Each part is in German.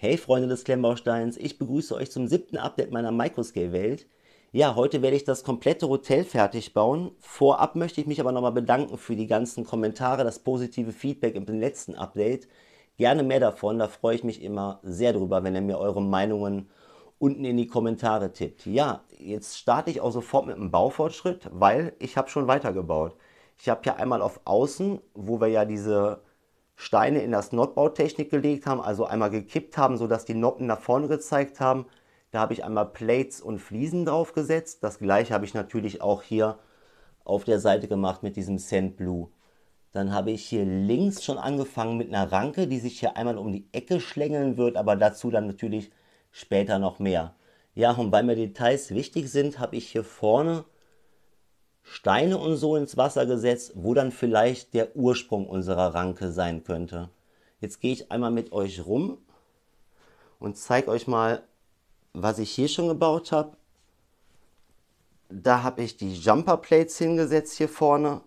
Hey Freunde des Klemmbausteins, ich begrüße euch zum 7. Update meiner Microscale-Welt. Ja, heute werde ich das komplette Hotel fertig bauen. Vorab möchte ich mich aber nochmal bedanken für die ganzen Kommentare, das positive Feedback im letzten Update. Gerne mehr davon, da freue ich mich immer sehr drüber, wenn ihr mir eure Meinungen unten in die Kommentare tippt. Ja, jetzt starte ich auch sofort mit dem Baufortschritt, weil ich habe schon weitergebaut. Ich habe ja einmal auf Außen, wo wir ja diese Steine in das Notbautechnik gelegt haben, also einmal gekippt haben, sodass die Noppen nach vorne gezeigt haben. Da habe ich einmal Plates und Fliesen draufgesetzt. Das gleiche habe ich natürlich auch hier auf der Seite gemacht mit diesem Sand Blue. Dann habe ich hier links schon angefangen mit einer Ranke, die sich hier einmal um die Ecke schlängeln wird, aber dazu dann natürlich später noch mehr. Ja, und weil mir Details wichtig sind, habe ich hier vorne Steine und so ins Wasser gesetzt, wo dann vielleicht der Ursprung unserer Ranke sein könnte. Jetzt gehe ich einmal mit euch rum und zeige euch mal, was ich hier schon gebaut habe. Da habe ich die Jumper Plates hingesetzt hier vorne,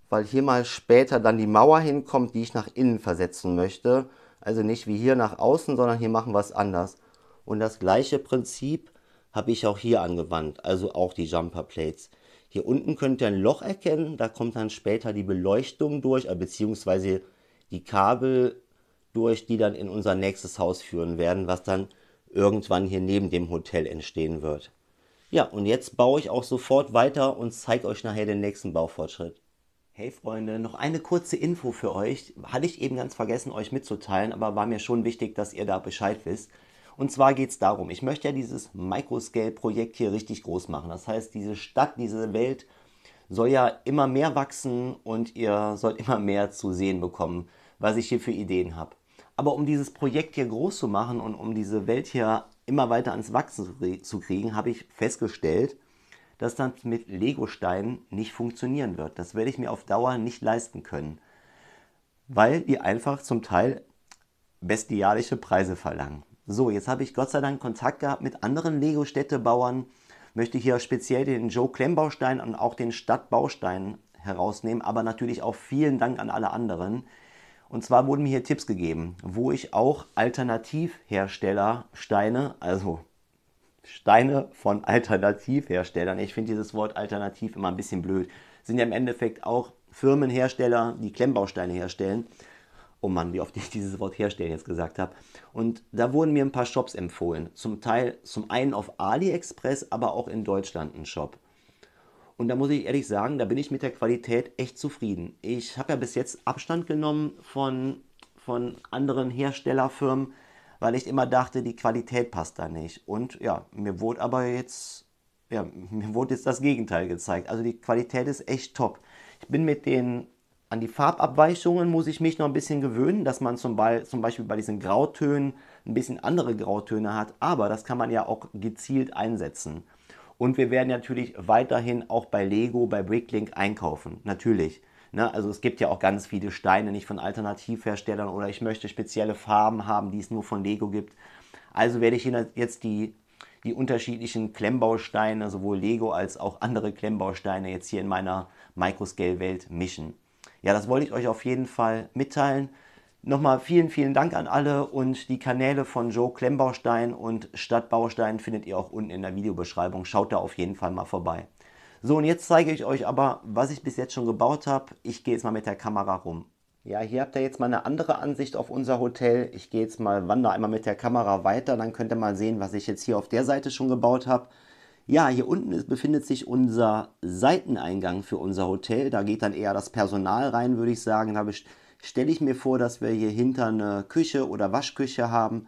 weil hier mal später dann die Mauer hinkommt, die ich nach innen versetzen möchte. Also nicht wie hier nach außen, sondern hier machen wir es anders. Und das gleiche Prinzip habe ich auch hier angewandt, also auch die Jumper Plates. Hier unten könnt ihr ein Loch erkennen, da kommt dann später die Beleuchtung durch, beziehungsweise die Kabel durch, die dann in unser nächstes Haus führen werden, was dann irgendwann hier neben dem Hotel entstehen wird. Ja, und jetzt baue ich auch sofort weiter und zeige euch nachher den nächsten Baufortschritt. Hey Freunde, noch eine kurze Info für euch. Hatte ich eben ganz vergessen, euch mitzuteilen, aber war mir schon wichtig, dass ihr da Bescheid wisst. Und zwar geht es darum, ich möchte ja dieses Microscale-Projekt hier richtig groß machen. Das heißt, diese Stadt, diese Welt soll ja immer mehr wachsen und ihr sollt immer mehr zu sehen bekommen, was ich hier für Ideen habe. Aber um dieses Projekt hier groß zu machen und um diese Welt hier immer weiter ans Wachsen zu kriegen, habe ich festgestellt, dass das mit Lego-Steinen nicht funktionieren wird. Das werde ich mir auf Dauer nicht leisten können, weil die einfach zum Teil bestialische Preise verlangen. So, jetzt habe ich Gott sei Dank Kontakt gehabt mit anderen Lego-Städtebauern, möchte hier speziell den Joe Klemmbaustein und auch den Stadtbaustein herausnehmen, aber natürlich auch vielen Dank an alle anderen. Und zwar wurden mir hier Tipps gegeben, wo ich auch Alternativherstellersteine, also Steine von Alternativherstellern. Ich finde dieses Wort alternativ immer ein bisschen blöd. Sind ja im Endeffekt auch Firmenhersteller, die Klemmbausteine herstellen. Oh Mann, wie oft ich dieses Wort herstellen jetzt gesagt habe. Und da wurden mir ein paar Shops empfohlen. Zum Teil, zum einen auf AliExpress, aber auch in Deutschland ein Shop. Und da muss ich ehrlich sagen, da bin ich mit der Qualität echt zufrieden. Ich habe ja bis jetzt Abstand genommen von anderen Herstellerfirmen, weil ich immer dachte, die Qualität passt da nicht. Und ja, mir wurde jetzt das Gegenteil gezeigt. Also die Qualität ist echt top. Ich bin an die Farbabweichungen muss ich mich noch ein bisschen gewöhnen, dass man zum Beispiel bei diesen Grautönen ein bisschen andere Grautöne hat. Aber das kann man ja auch gezielt einsetzen. Und wir werden natürlich weiterhin auch bei Lego, bei Bricklink einkaufen. Natürlich. Ne? Also es gibt ja auch ganz viele Steine, nicht von Alternativherstellern oder ich möchte spezielle Farben haben, die es nur von Lego gibt. Also werde ich hier jetzt die unterschiedlichen Klemmbausteine, sowohl Lego als auch andere Klemmbausteine, jetzt hier in meiner Microscale-Welt mischen. Ja, das wollte ich euch auf jeden Fall mitteilen. Nochmal vielen, vielen Dank an alle und die Kanäle von Joe Klemmbaustein und Stadtbaustein findet ihr auch unten in der Videobeschreibung. Schaut da auf jeden Fall mal vorbei. So, und jetzt zeige ich euch aber, was ich bis jetzt schon gebaut habe. Ich gehe jetzt mal mit der Kamera rum. Ja, hier habt ihr jetzt mal eine andere Ansicht auf unser Hotel. Ich gehe jetzt mal, wandere einmal mit der Kamera weiter, dann könnt ihr mal sehen, was ich jetzt hier auf der Seite schon gebaut habe. Ja, hier unten befindet sich unser Seiteneingang für unser Hotel. Da geht dann eher das Personal rein, würde ich sagen. Da stelle ich mir vor, dass wir hier hinter eine Küche oder Waschküche haben.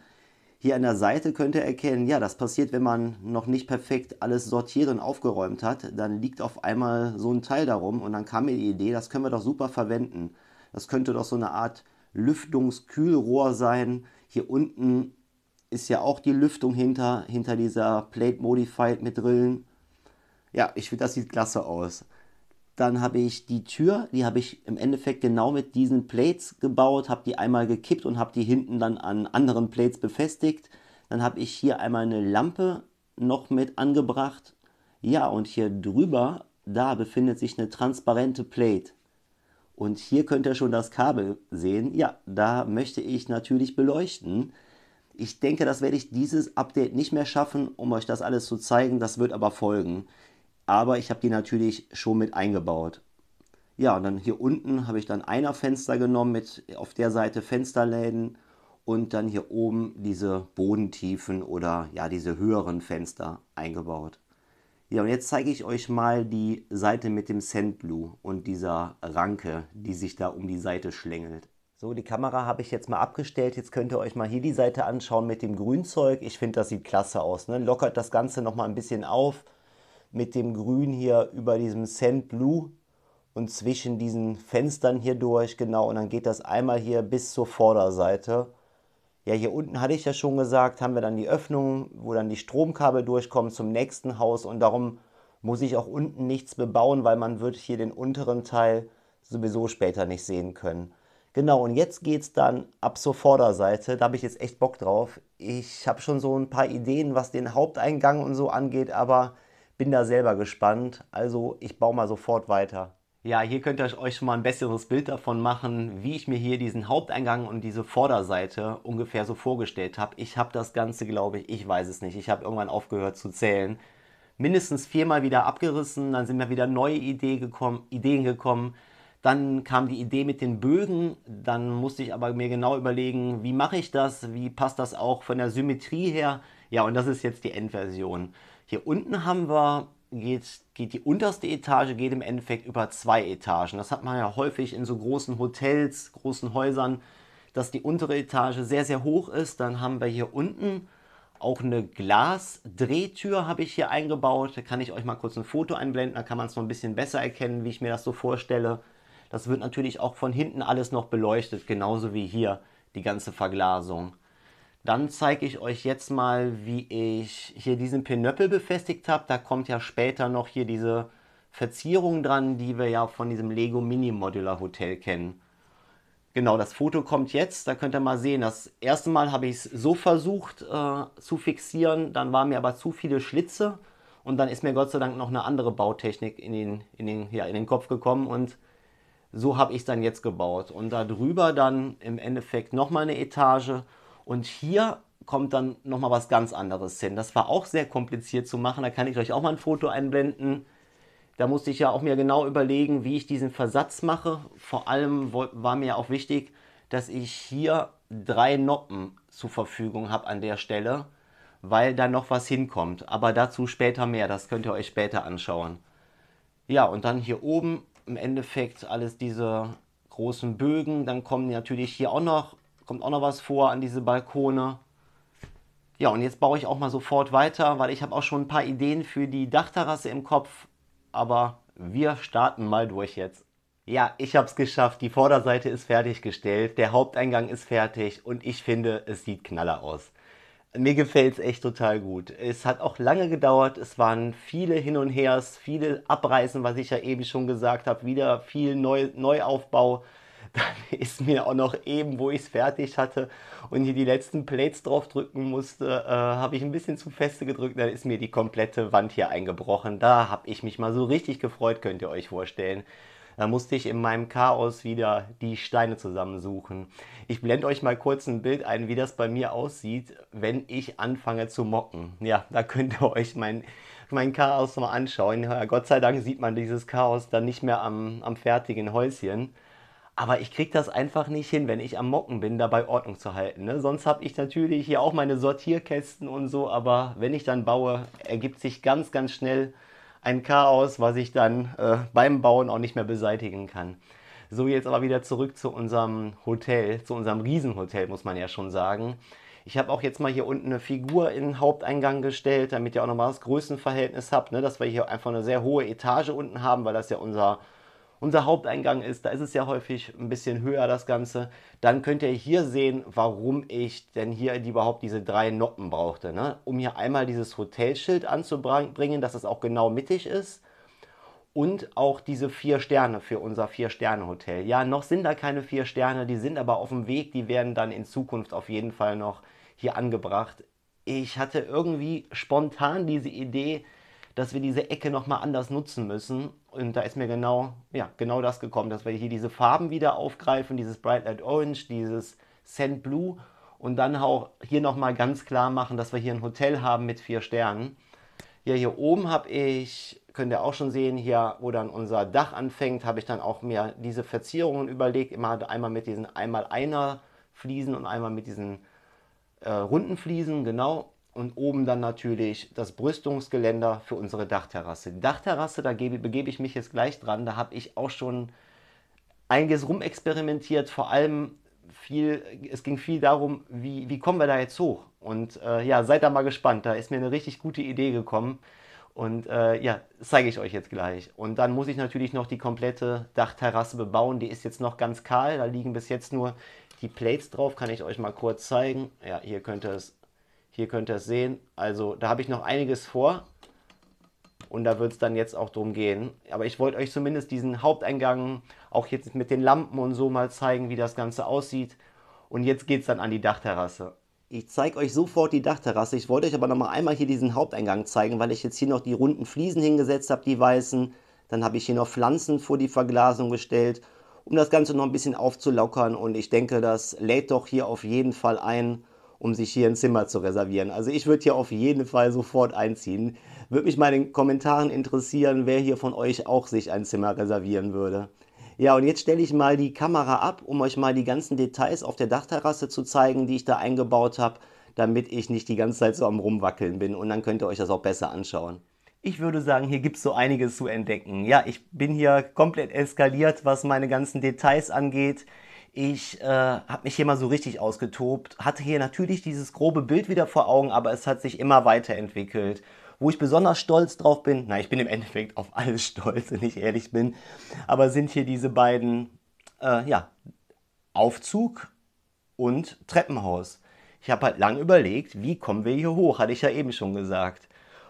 Hier an der Seite könnt ihr erkennen, ja, das passiert, wenn man noch nicht perfekt alles sortiert und aufgeräumt hat. Dann liegt auf einmal so ein Teil darum und dann kam mir die Idee, das können wir doch super verwenden. Das könnte doch so eine Art Lüftungskühlrohr sein. Hier unten ist ja auch die Lüftung hinter dieser Plate Modified mit Rillen. Ja, ich finde, das sieht klasse aus. Dann habe ich die Tür, die habe ich im Endeffekt genau mit diesen Plates gebaut, habe die einmal gekippt und habe die hinten dann an anderen Plates befestigt. Dann habe ich hier einmal eine Lampe noch mit angebracht. Ja, und hier drüber, da befindet sich eine transparente Plate. Und hier könnt ihr schon das Kabel sehen. Ja, da möchte ich natürlich beleuchten. Ich denke, das werde ich dieses Update nicht mehr schaffen, um euch das alles zu zeigen. Das wird aber folgen. Aber ich habe die natürlich schon mit eingebaut. Ja, und dann hier unten habe ich dann Einerfenster genommen mit auf der Seite Fensterläden und dann hier oben diese Bodentiefen oder ja, diese höheren Fenster eingebaut. Ja, und jetzt zeige ich euch mal die Seite mit dem Sandblue und dieser Ranke, die sich da um die Seite schlängelt. So, die Kamera habe ich jetzt mal abgestellt. Jetzt könnt ihr euch mal hier die Seite anschauen mit dem Grünzeug. Ich finde, das sieht klasse aus, ne? Lockert das Ganze nochmal ein bisschen auf mit dem Grün hier über diesem Sandblue und zwischen diesen Fenstern hier durch, genau. Und dann geht das einmal hier bis zur Vorderseite. Ja, hier unten hatte ich ja schon gesagt, haben wir dann die Öffnung, wo dann die Stromkabel durchkommen zum nächsten Haus und darum muss ich auch unten nichts bebauen, weil man wird hier den unteren Teil sowieso später nicht sehen können. Genau, und jetzt geht es dann ab zur Vorderseite, da habe ich jetzt echt Bock drauf. Ich habe schon so ein paar Ideen, was den Haupteingang und so angeht, aber bin da selber gespannt. Also ich baue mal sofort weiter. Ja, hier könnt ihr euch schon mal ein besseres Bild davon machen, wie ich mir hier diesen Haupteingang und diese Vorderseite ungefähr so vorgestellt habe. Ich habe das Ganze, glaube ich weiß es nicht, ich habe irgendwann aufgehört zu zählen, mindestens viermal wieder abgerissen, dann sind mir wieder neue Ideen gekommen. Dann kam die Idee mit den Bögen, dann musste ich aber mir genau überlegen, wie mache ich das, wie passt das auch von der Symmetrie her. Ja, und das ist jetzt die Endversion. Hier unten haben wir, geht die unterste Etage, geht im Endeffekt über 2 Etagen. Das hat man ja häufig in so großen Hotels, großen Häusern, dass die untere Etage sehr, sehr hoch ist. Dann haben wir hier unten auch eine Glasdrehtür habe ich hier eingebaut. Da kann ich euch mal kurz ein Foto einblenden, da kann man es noch ein bisschen besser erkennen, wie ich mir das so vorstelle. Das wird natürlich auch von hinten alles noch beleuchtet, genauso wie hier die ganze Verglasung. Dann zeige ich euch jetzt mal, wie ich hier diesen Pinöppel befestigt habe. Da kommt ja später noch hier diese Verzierung dran, die wir ja von diesem Lego Mini Modular Hotel kennen. Genau, das Foto kommt jetzt, da könnt ihr mal sehen. Das erste Mal habe ich es so versucht zu fixieren, dann waren mir aber zu viele Schlitze und dann ist mir Gott sei Dank noch eine andere Bautechnik in den Kopf gekommen und so habe ich es dann jetzt gebaut. Und da drüber dann im Endeffekt nochmal eine Etage und hier kommt dann nochmal was ganz anderes hin. Das war auch sehr kompliziert zu machen, da kann ich euch auch mal ein Foto einblenden. Da musste ich ja auch mir genau überlegen, wie ich diesen Versatz mache. Vor allem war mir auch wichtig, dass ich hier 3 Noppen zur Verfügung habe an der Stelle, weil da noch was hinkommt. Aber dazu später mehr, das könnt ihr euch später anschauen. Ja, und dann hier oben im Endeffekt alles diese großen Bögen. Dann kommen natürlich hier kommt auch noch was vor an diese Balkone. Ja, und jetzt baue ich auch mal sofort weiter, weil ich habe auch schon ein paar Ideen für die Dachterrasse im Kopf. Aber wir starten mal durch jetzt. Ja, ich habe es geschafft. Die Vorderseite ist fertiggestellt, der Haupteingang ist fertig und ich finde, es sieht knaller aus. Mir gefällt es echt total gut. Es hat auch lange gedauert. Es waren viele Hin und Hers, viele Abreißen, was ich ja eben schon gesagt habe. Wieder viel Neuaufbau. Dann ist mir auch noch eben, wo ich es fertig hatte und hier die letzten Plates drauf drücken musste, habe ich ein bisschen zu feste gedrückt. Dann ist mir die komplette Wand hier eingebrochen. Da habe ich mich mal so richtig gefreut, könnt ihr euch vorstellen. Da musste ich in meinem Chaos wieder die Steine zusammensuchen. Ich blende euch mal kurz ein Bild ein, wie das bei mir aussieht, wenn ich anfange zu mocken. Ja, da könnt ihr euch mein Chaos mal anschauen. Ja, Gott sei Dank sieht man dieses Chaos dann nicht mehr am fertigen Häuschen. Aber ich kriege das einfach nicht hin, wenn ich am Mocken bin, dabei Ordnung zu halten. Ne? Sonst habe ich natürlich hier auch meine Sortierkästen und so, aber wenn ich dann baue, ergibt sich ganz, ganz schnell ein Chaos, was ich dann beim Bauen auch nicht mehr beseitigen kann. So, jetzt aber wieder zurück zu unserem Hotel, zu unserem Riesenhotel, muss man ja schon sagen. Ich habe auch jetzt mal hier unten eine Figur in den Haupteingang gestellt, damit ihr auch nochmal das Größenverhältnis habt, ne? Dass wir hier einfach eine sehr hohe Etage unten haben, weil das ja unser Haupteingang ist, da ist es ja häufig ein bisschen höher das Ganze, dann könnt ihr hier sehen, warum ich denn hier überhaupt diese 3 Noppen brauchte. Ne? Um hier einmal dieses Hotelschild anzubringen, dass es auch genau mittig ist und auch diese 4 Sterne für unser 4 Sterne Hotel. Ja, noch sind da keine 4 Sterne, die sind aber auf dem Weg, die werden dann in Zukunft auf jeden Fall noch hier angebracht. Ich hatte irgendwie spontan diese Idee, dass wir diese Ecke nochmal anders nutzen müssen. Und da ist mir genau das gekommen, dass wir hier diese Farben wieder aufgreifen, dieses Bright Light Orange, dieses Sand Blue Und dann auch hier nochmal ganz klar machen, dass wir hier ein Hotel haben mit 4 Sternen. Ja, hier oben habe ich, könnt ihr auch schon sehen, hier wo dann unser Dach anfängt, habe ich dann auch mir diese Verzierungen überlegt. Immer einmal mit diesen einmal einer Fliesen und einmal mit diesen runden Fliesen, genau. Und oben dann natürlich das Brüstungsgeländer für unsere Dachterrasse. Die Dachterrasse, da begebe ich mich jetzt gleich dran. Da habe ich auch schon einiges rumexperimentiert, vor allem viel, es ging viel darum, wie kommen wir da jetzt hoch? Und ja, seid da mal gespannt, da ist mir eine richtig gute Idee gekommen. Und ja, das zeige ich euch jetzt gleich. Und dann muss ich natürlich noch die komplette Dachterrasse bebauen. Die ist jetzt noch ganz kahl, da liegen bis jetzt nur die Plates drauf. Kann ich euch mal kurz zeigen. Ja, hier könnt ihr es sehen. Also da habe ich noch einiges vor. Und da wird es dann jetzt auch drum gehen. Aber ich wollte euch zumindest diesen Haupteingang, auch jetzt mit den Lampen und so mal zeigen, wie das Ganze aussieht. Und jetzt geht es dann an die Dachterrasse. Ich zeige euch sofort die Dachterrasse. Ich wollte euch aber noch mal einmal hier diesen Haupteingang zeigen, weil ich jetzt hier noch die runden Fliesen hingesetzt habe, die weißen. Dann habe ich hier noch Pflanzen vor die Verglasung gestellt, um das Ganze noch ein bisschen aufzulockern. Und ich denke, das lädt doch hier auf jeden Fall ein, um sich hier ein Zimmer zu reservieren. Also ich würde hier auf jeden Fall sofort einziehen. Würde mich mal in den Kommentaren interessieren, wer hier von euch auch sich ein Zimmer reservieren würde. Ja, und jetzt stelle ich mal die Kamera ab, um euch mal die ganzen Details auf der Dachterrasse zu zeigen, die ich da eingebaut habe, damit ich nicht die ganze Zeit so am Rumwackeln bin. Und dann könnt ihr euch das auch besser anschauen. Ich würde sagen, hier gibt es so einiges zu entdecken. Ja, ich bin hier komplett eskaliert, was meine ganzen Details angeht. Ich habe mich hier mal so richtig ausgetobt, hatte hier natürlich dieses grobe Bild wieder vor Augen, aber es hat sich immer weiterentwickelt. Wo ich besonders stolz drauf bin, na, ich bin im Endeffekt auf alles stolz, wenn ich ehrlich bin, aber sind hier diese beiden, ja, Aufzug und Treppenhaus. Ich habe halt lange überlegt, wie kommen wir hier hoch, hatte ich ja eben schon gesagt.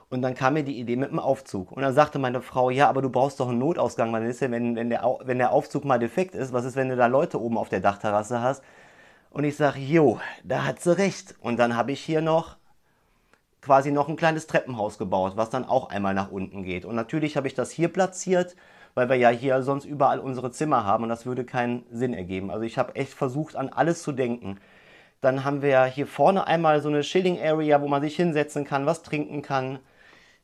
Und dann kam mir die Idee mit dem Aufzug. Und dann sagte meine Frau, ja, aber du brauchst doch einen Notausgang. Was ist denn, wenn der Aufzug mal defekt ist? Was ist, wenn du da Leute oben auf der Dachterrasse hast? Und ich sage, jo, da hat sie recht. Und dann habe ich hier noch quasi noch ein kleines Treppenhaus gebaut, was dann auch einmal nach unten geht. Und natürlich habe ich das hier platziert, weil wir ja hier sonst überall unsere Zimmer haben und das würde keinen Sinn ergeben. Also ich habe echt versucht, an alles zu denken. Dann haben wir hier vorne einmal so eine Chilling Area, wo man sich hinsetzen kann, was trinken kann.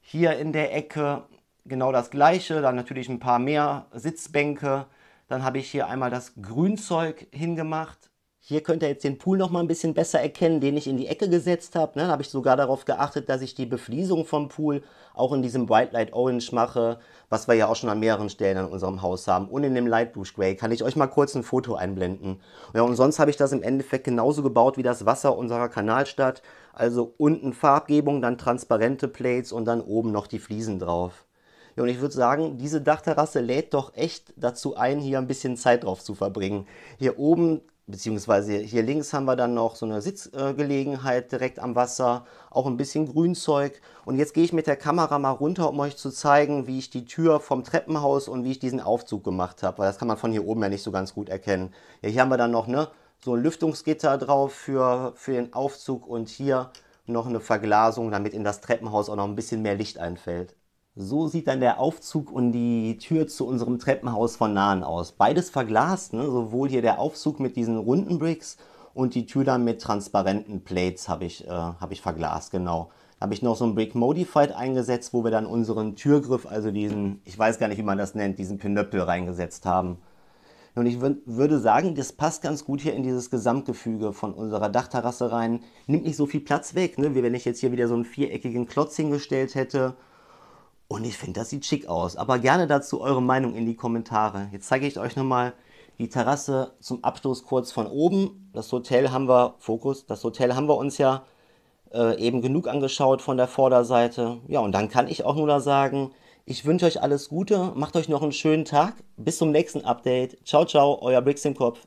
Hier in der Ecke genau das gleiche, dann natürlich ein paar mehr Sitzbänke. Dann habe ich hier einmal das Grünzeug hingemacht. Hier könnt ihr jetzt den Pool noch mal ein bisschen besser erkennen, den ich in die Ecke gesetzt habe. Da habe ich sogar darauf geachtet, dass ich die Befliesung vom Pool auch in diesem Bright Light Orange mache, was wir ja auch schon an mehreren Stellen an unserem Haus haben. Und in dem Light Blue Gray kann ich euch mal kurz ein Foto einblenden. Ja, und sonst habe ich das im Endeffekt genauso gebaut wie das Wasser unserer Kanalstadt. Also unten Farbgebung, dann transparente Plates und dann oben noch die Fliesen drauf. Ja, und ich würde sagen, diese Dachterrasse lädt doch echt dazu ein, hier ein bisschen Zeit drauf zu verbringen. Hier oben, beziehungsweise hier links haben wir dann noch so eine Sitzgelegenheit direkt am Wasser, auch ein bisschen Grünzeug. Und jetzt gehe ich mit der Kamera mal runter, um euch zu zeigen, wie ich die Tür vom Treppenhaus und wie ich diesen Aufzug gemacht habe, weil das kann man von hier oben ja nicht so ganz gut erkennen. Ja, hier haben wir dann noch so ein Lüftungsgitter drauf für den Aufzug und hier noch eine Verglasung, damit in das Treppenhaus auch noch ein bisschen mehr Licht einfällt. So sieht dann der Aufzug und die Tür zu unserem Treppenhaus von nahen aus. Beides verglast, ne? Sowohl hier der Aufzug mit diesen runden Bricks und die Tür dann mit transparenten Plates hab ich verglast, genau. Da habe ich noch so ein Brick Modified eingesetzt, wo wir dann unseren Türgriff, also diesen, ich weiß gar nicht, wie man das nennt, diesen Pinöppel reingesetzt haben. Und ich würde sagen, das passt ganz gut hier in dieses Gesamtgefüge von unserer Dachterrasse rein. Nimmt nicht so viel Platz weg, ne? Wie wenn ich jetzt hier wieder so einen viereckigen Klotz hingestellt hätte. Und ich finde, das sieht schick aus. Aber gerne dazu eure Meinung in die Kommentare. Jetzt zeige ich euch nochmal die Terrasse zum Abschluss kurz von oben. Das Hotel haben wir, Fokus, das Hotel haben wir uns ja eben genug angeschaut von der Vorderseite. Ja, und dann kann ich auch nur da sagen, ich wünsche euch alles Gute, macht euch noch einen schönen Tag. Bis zum nächsten Update. Ciao, ciao, euer Bricks im Kopf.